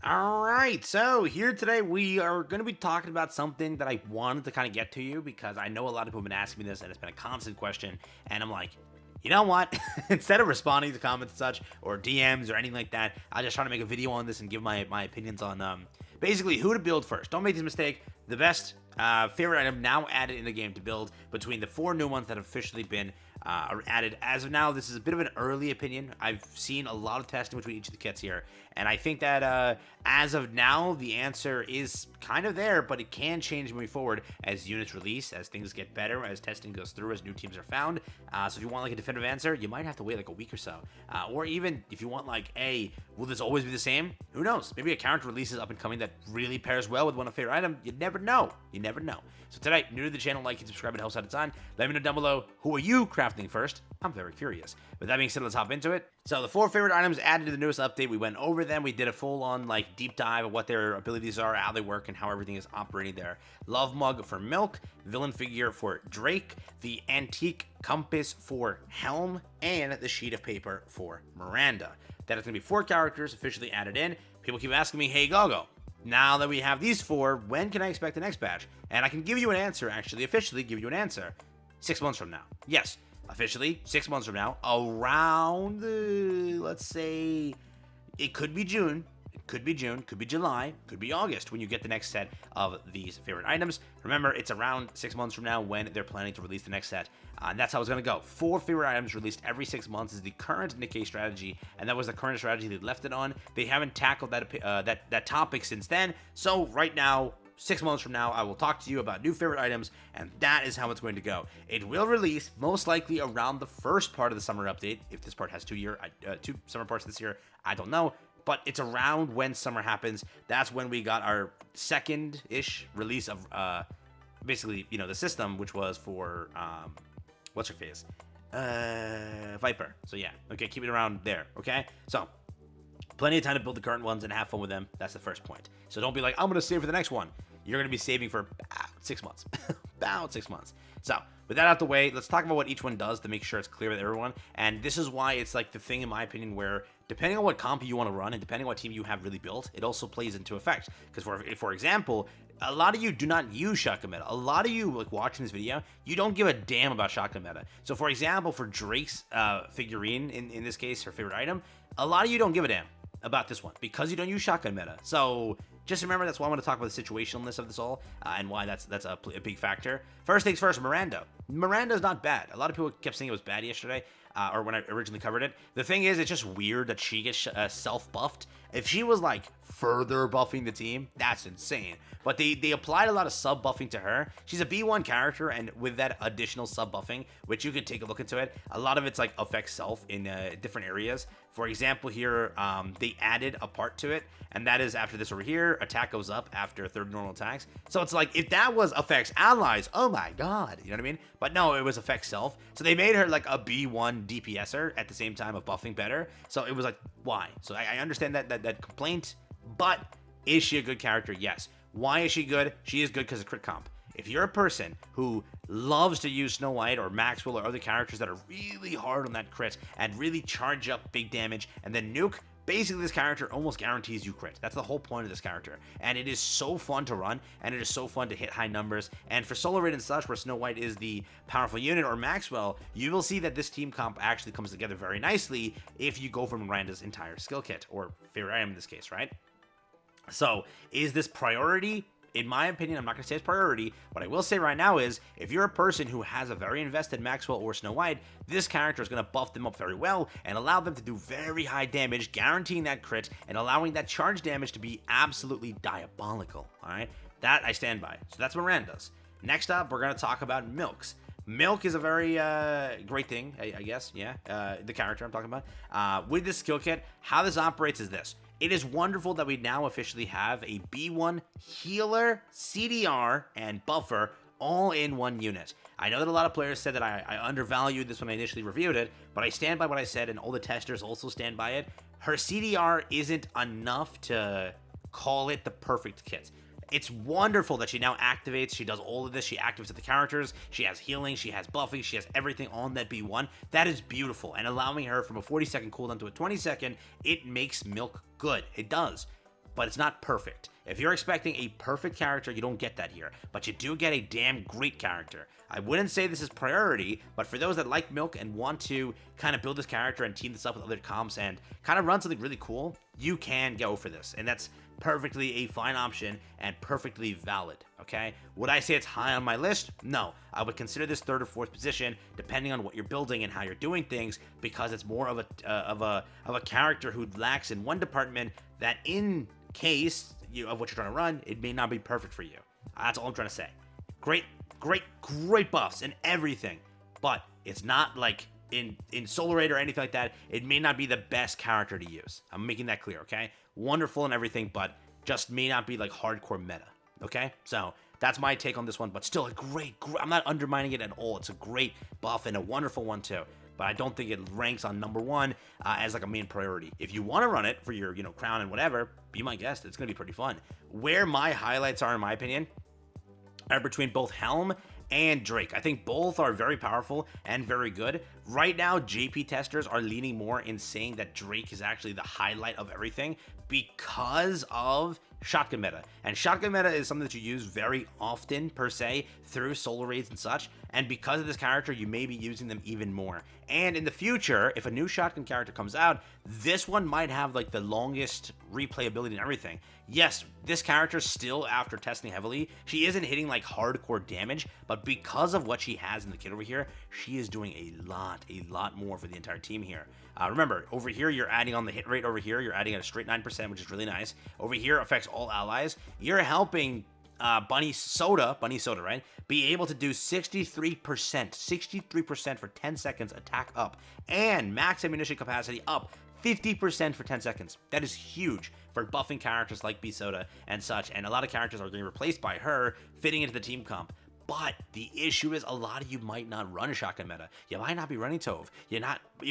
All right, so here today we are going to be talking about something that I wanted to kind of get to you because I know a lot of people have been asking me this and it's been a constant question. And I'm like, you know what? Instead of responding to comments and such or DMs or anything like that, I'll just try to make a video on this and give my opinions on basically who to build first. Don't make this mistake. The best favorite item now added in the game to build between the 4 new ones that have officially been added as of now. This is a bit of an early opinion. I've seen a lot of testing between each of the kits here, and I think that as of now, the answer is kind of there, but it can change moving forward as units release, as things get better, as testing goes through, as new teams are found. So if you want like a definitive answer, you might have to wait like a week or so. Or even if you want like, hey, will this always be the same? Who knows? Maybe a character releases up and coming that really pairs well with one of your favorite item. You never know. You never know. So tonight, new to the channel, like and subscribe. It helps out a ton. Let me know down below, who are you crafting first? I'm very curious. With that being said, let's hop into it. So the 4 favorite items added to the newest update, we went over them. We did a full-on like deep dive of what their abilities are, how they work, and how everything is operating there. Love mug for Milk, villain figure for Drake, the antique compass for Helm, and the sheet of paper for Miranda. That is going to be 4 characters officially added in. People keep asking me, hey Gogo, now that we have these 4, when can I expect the next batch? And I can give you an answer, actually, officially give you an answer. 6 months from now. Yes, officially, 6 months from now, around, let's say, it could be June, it could be June, could be July, could be August when you get the next set of these favorite items. Remember, it's around 6 months from now when they're planning to release the next set. And that's how it's going to go. 4 favorite items released every 6 months is the current Nikke strategy, and that was the current strategy they left it on. They haven't tackled that topic since then. So right now, 6 months from now, I will talk to you about new favorite items, and that is how it's going to go. It will release most likely around the first part of the summer update. If this part has 2 summer parts this year, I don't know. But it's around when summer happens. That's when we got our second-ish release of basically, you know, the system, which was for what's her face? Viper. So yeah, okay, keep it around there, okay? So plenty of time to build the current ones and have fun with them. That's the first point. So don't be like, I'm gonna save for the next one. You're gonna be saving for about 6 months. About 6 months. So with that out the way, let's talk about what each one does to make sure it's clear with everyone. And this is why it's like the thing, in my opinion, where depending on what comp you want to run and depending on what team you have really built, it also plays into effect. Because for example, a lot of you do not use shotgun meta. A lot of you, like, watching this video, you don't give a damn about shotgun meta. So for example, for Drake's figurine, in this case, her favorite item, a lot of you don't give a damn about this one because you don't use shotgun meta. So just remember, that's why I want to talk about the situationalness of this all and why that's a big factor. First things first, Miranda. Miranda's not bad. A lot of people kept saying it was bad yesterday, or when I originally covered it. The thing is, it's just weird that she gets self-buffed. If she was, like, further buffing the team, that's insane. But they applied a lot of sub-buffing to her. She's a B1 character, and with that additional sub-buffing, which you can take a look into it, a lot of it's, like, affects self in different areas. For example, here, they added a part to it, and that is after this over here, attack goes up after 3rd normal attacks. So it's like, if that was affects allies, oh my god, you know what I mean? But no, it was affects self. So they made her like a B1 DPSer at the same time of buffing better. So it was like, why? So I understand that complaint, but is she a good character? Yes. Why is she good? She is good because of crit comp. If you're a person who loves to use Snow White or Maxwell or other characters that are really hard on that crit and really charge up big damage and then nuke, basically this character almost guarantees you crit. That's the whole point of this character. And it is so fun to run, and it is so fun to hit high numbers. And for solo raid and such, where Snow White is the powerful unit, or Maxwell, you will see that this team comp actually comes together very nicely if you go for Miranda's entire skill kit, or favorite item in this case, right? So, is this priority? In my opinion, I'm not going to say it's priority. What I will say right now is, if you're a person who has a very invested Maxwell or Snow White, this character is going to buff them up very well and allow them to do very high damage, guaranteeing that crit and allowing that charge damage to be absolutely diabolical, alright? That I stand by. So that's Miranda's. Next up, we're going to talk about Milk's. Milk is a very great thing, I guess, yeah, the character I'm talking about. With this skill kit, how this operates is this. It is wonderful that we now officially have a B1 healer, CDR, and buffer all in one unit. I know that a lot of players said that I undervalued this when I initially reviewed it, but I stand by what I said, and all the testers also stand by it. Her CDR isn't enough to call it the perfect kit. It's wonderful that she now activates. She does all of this. She activates the characters. She has healing. She has buffing. She has everything on that B1. That is beautiful. And allowing her from a 40-second cooldown to a 20-second, it makes Milk good. It does. but it's not perfect. If you're expecting a perfect character, you don't get that here, but you do get a damn great character. I wouldn't say this is priority, but for those that like Milk and want to kind of build this character and team this up with other comps and kind of run something really cool, you can go for this, and that's perfectly a fine option and perfectly valid, okay? Would I say it's high on my list? No. I would consider this third or fourth position, depending on what you're building and how you're doing things, because it's more of a character who lacks in one department that, in case of what you're trying to run, it may not be perfect for you. That's all I'm trying to say. Great buffs and everything, but it's not like in Solar Raid or anything like that. It may not be the best character to use. I'm making that clear, okay? Wonderful and everything, but just may not be like hardcore meta, okay? So that's my take on this one, but still a great, I'm not undermining it at all. It's a great buff and a wonderful one too, but I don't think it ranks on number one as like a main priority. If you want to run it for your, crown and whatever, be my guest. It's going to be pretty fun. Where my highlights are, in my opinion, are between both Helm and Drake. I think both are very powerful and very good. Right now, JP testers are leaning more in saying that Drake is actually the highlight of everything because of shotgun meta. And shotgun meta is something that you use very often, per se, through solo raids and such. And because of this character, you may be using them even more. And in the future, if a new shotgun character comes out, this one might have like the longest replayability and everything. Yes, this character still, after testing heavily, she isn't hitting like hardcore damage, but because of what she has in the kit over here, she is doing a lot more for the entire team here. Remember, over here, you're adding on the hit rate over here, you're adding at a straight 9%, which is really nice. Over here, affects all allies. You're helping Bunny Soda, right, be able to do 63% for 10 seconds attack up, and max ammunition capacity up 50% for 10 seconds. That is huge for buffing characters like B Soda and such, and a lot of characters are getting replaced by her, fitting into the team comp. But the issue is a lot of you might not run a shotgun meta. You might not be running Tove. You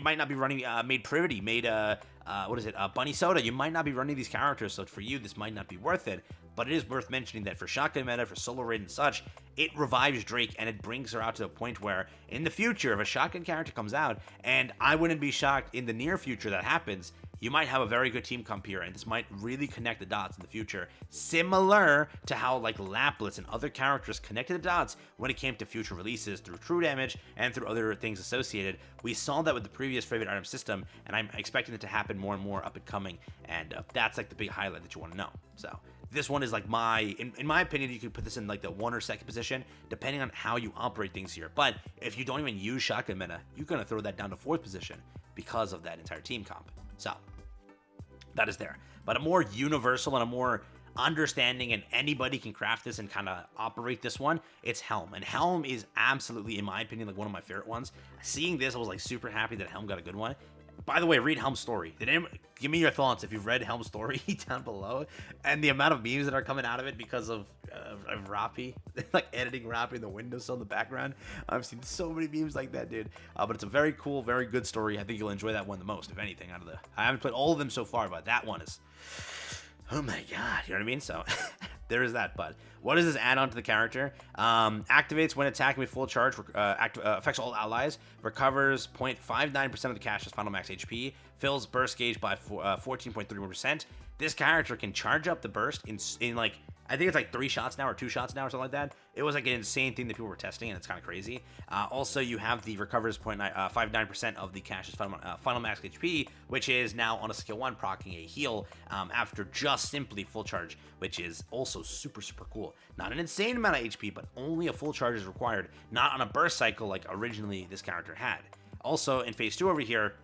might not be running Made Privity, Bunny Soda. You might not be running these characters, so for you, this might not be worth it. But it is worth mentioning that for shotgun meta, for solo raid and such, it revives Drake and it brings her out to the point where in the future, if a shotgun character comes out, and I wouldn't be shocked in the near future that happens, you might have a very good team comp here, and this might really connect the dots in the future, similar to how like Lapless and other characters connected the dots when it came to future releases through true damage and through other things associated. We saw that with the previous favorite item system, and I'm expecting it to happen more and more up and coming, and that's like the big highlight that you want to know. So this one is like in my opinion, you could put this in like the 1 or 2nd position, depending on how you operate things here. But if you don't even use shotgun meta, you're going to throw that down to 4th position because of that entire team comp. So that is there. But a more universal and a more understanding, and anybody can craft this and kind of operate this one, it's Helm. And Helm is absolutely, in my opinion, like one of my favorite ones. Seeing this, I was like super happy that Helm got a good one. By the way, read Helm's story. Give me your thoughts if you've read Helm's story down below, and the amount of memes that are coming out of it because of Rappi, like editing Rappi in the windowsill in the background. I've seen so many memes like that, dude. But it's a very cool, very good story. I think you'll enjoy that one the most, if anything. I haven't played all of them so far, but that one is, oh my god, you know what I mean? So there is that. But what does this add on to the character? Activates when attacking with full charge, affects all allies, recovers 0.59% of the cash's final max HP, fills burst gauge by 14.31%. This character can charge up the burst in like, I think it's like 3 shots now or 2 shots now or something like that. It was like an insane thing that people were testing, and it's kind of crazy. Also, you have the recovers 0.59% of the cash's final max HP, which is now on a skill 1 proccing a heal after just simply full charge, which is also super cool. Not an insane amount of HP, but only a full charge is required, not on a burst cycle like originally this character had. Also, in phase 2 over here,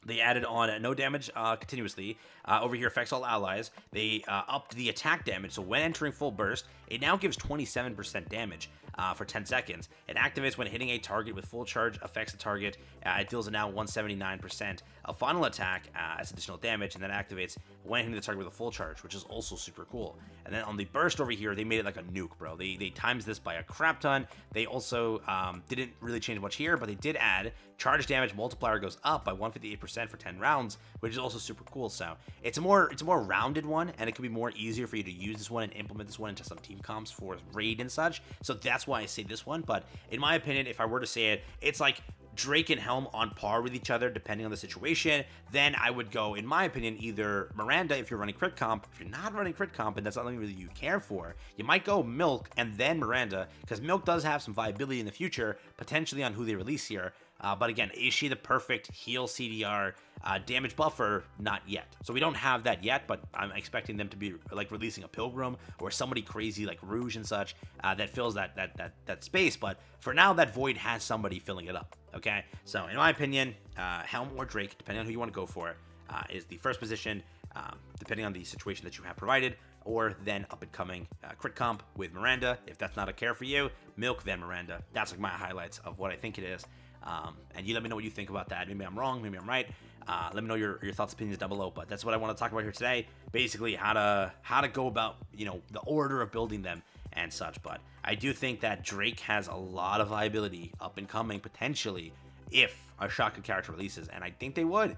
they added on no damage continuously. Over here, affects all allies. They upped the attack damage, so when entering full burst, it now gives 27% damage for 10 seconds. It activates when hitting a target with full charge, affects the target. It deals now 179% of final attack as additional damage, and then activates when hitting the target with a full charge, which is also super cool. And then on the burst over here, they made it like a nuke, bro. They times this by a crap ton. They also didn't really change much here, but they did add charge damage multiplier goes up by 158% for 10 rounds, which is also super cool. So it's a more rounded one, and it could be more easier for you to use this one and implement this one into some team comps for raid and such. So that's why I say this one. But in my opinion, if I were to say it, it's like Drake and Helm on par with each other depending on the situation, then I would go, in my opinion, either Miranda if you're running crit comp. If you're not running crit comp and that's not something really you care for, you might go Milk and then Miranda, because Milk does have some viability in the future, potentially on who they release here. But again, is she the perfect heal CDR damage buffer? Not yet. So we don't have that yet, but I'm expecting them to be like releasing a Pilgrim or somebody crazy like Rouge and such that fills that space. But for now, that void has somebody filling it up. Okay, so in my opinion, Helm or Drake, depending on who you want to go for, is the first position, depending on the situation that you have provided, or then up and coming crit comp with Miranda. If that's not a care for you, Milk, then Miranda. That's like my highlights of what I think it is. And you let me know what you think about that. Maybe I'm wrong, maybe I'm right. Let me know your thoughts, opinions down below. But that's what I want to talk about here today. Basically, how to go about, you know, the order of building them and such. But I do think that Drake has a lot of viability up and coming potentially if a shotgun character releases, and I think they would.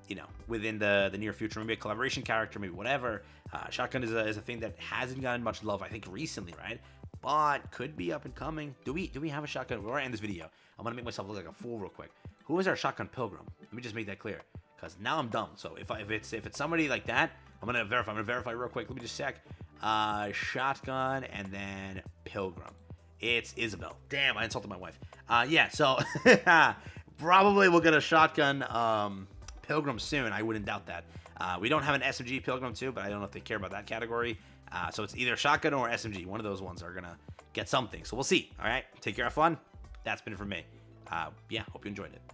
You know, within the near future, maybe a collaboration character, maybe whatever. Shotgun is a thing that hasn't gotten much love, I think, recently, right? But could be up and coming. Do we have a shotgun? Before I end this video, I'm gonna make myself look like a fool real quick. Who is our shotgun Pilgrim? Let me just make that clear, because now I'm dumb. So if it's somebody like that, I'm gonna verify real quick. Let me just check. Shotgun and then Pilgrim. It's Isabel. Damn, I insulted my wife. Yeah. So probably we'll get a shotgun Pilgrim soon. I wouldn't doubt that. We don't have an SMG Pilgrim too, but I don't know if they care about that category. So it's either shotgun or SMG. One of those ones are gonna get something. So we'll see. All right. Take care. Have fun. That's been it for me. Yeah. Hope you enjoyed it.